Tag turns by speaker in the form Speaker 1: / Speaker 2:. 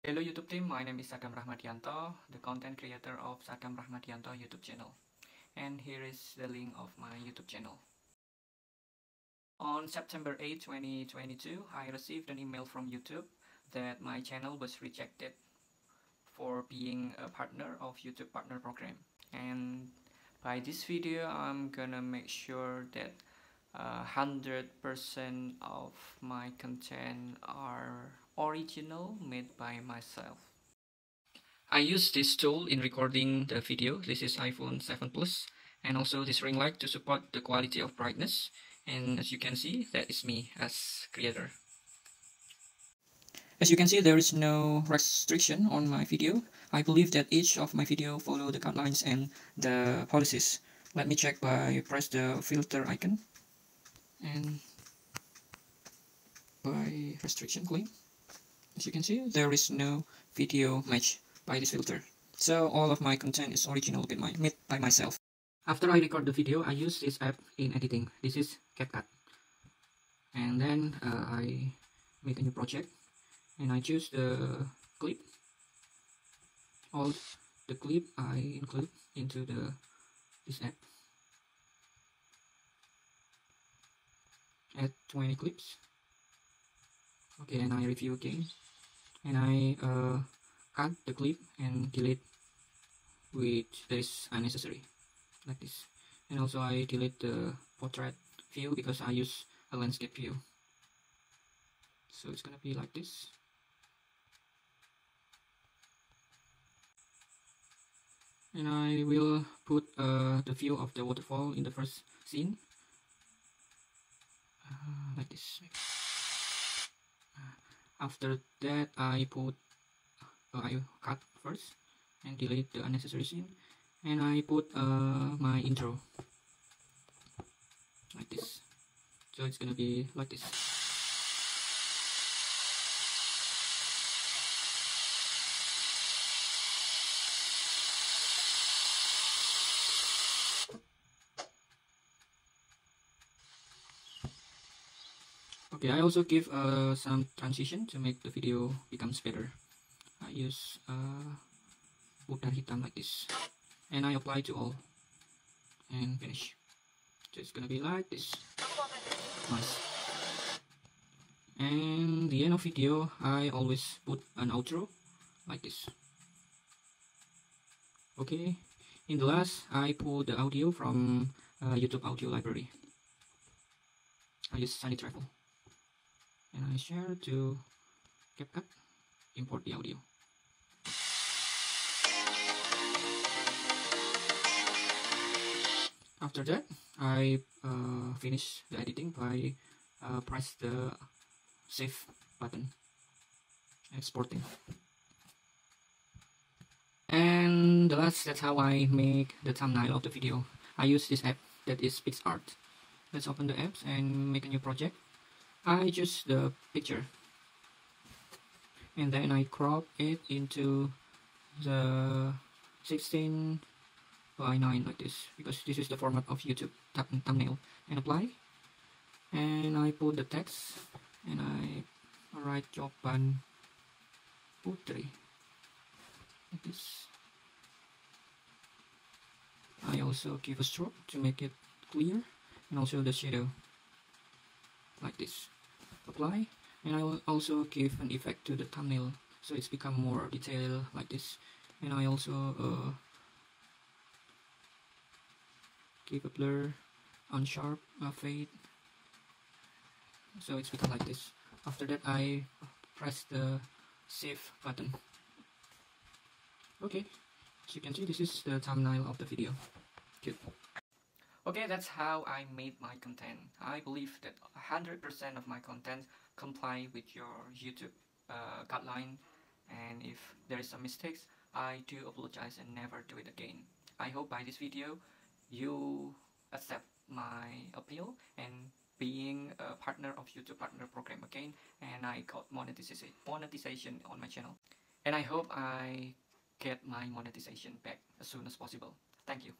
Speaker 1: Hello YouTube team, my name is Sakam Rahmadianto, the content creator of Sakam Rahmadianto YouTube channel. And here is the link of my YouTube channel. On September 8, 2022, I received an email from YouTube that my channel was rejected for being a partner of YouTube Partner Program. And by this video, I'm gonna make sure that 100% of my content are original, made by myself. I use this tool in recording the video. This is iPhone 7 Plus, and also this ring light to support the quality of brightness. And as you can see, that is me as creator. As you can see, there is no restriction on my video. I believe that each of my video follow the guidelines and the policies. Let me check by press the filter icon and by restriction claim. As you can see, there is no video match by this filter. So all of my content is original, made by myself. After I record the video, I use this app in editing. This is CapCut. And then I make a new project and I choose the clip. All the clip I include into this app. Add 20 clips. Okay, and I review again. And I cut the clip and delete which is unnecessary, like this. And also I delete the portrait view because I use a landscape view. So it's gonna be like this. And I will put the view of the waterfall in the first scene, like this. After that, I cut first and delete the unnecessary scene, and I put my intro like this. So it's gonna be like this. Okay, I also give some transition to make the video becomes better. I use pudar hitam like this, and I apply to all and finish. So it's gonna be like this. Nice. And the end of video, I always put an outro like this. Okay, in the last, I put the audio from YouTube audio library. I use Sunny Travel. And I share to CapCut, import the audio. After that, I finish the editing by press the save button, exporting. And the last, that's how I make the thumbnail of the video. I use this app that is PixArt. Let's open the apps and make a new project. I choose the picture and then I crop it into the 16 by 9 like this, because this is the format of YouTube thumbnail, and apply. And I put the text and I write Jawaban Putri like this. I also give a stroke to make it clear, and also the shadow like this. Apply, and I will also give an effect to the thumbnail so it's become more detailed like this. And I also give a blur, unsharp, fade, so it's become like this. After that, I press the save button. Okay, as you can see, this is the thumbnail of the video. Good. Okay, that's how I made my content. I believe that 100% of my content comply with your YouTube guideline, and if there is some mistakes, I do apologize and never do it again. I hope by this video you accept my appeal and being a partner of YouTube Partner Program again, and I got monetization on my channel. And I hope I get my monetization back as soon as possible. Thank you.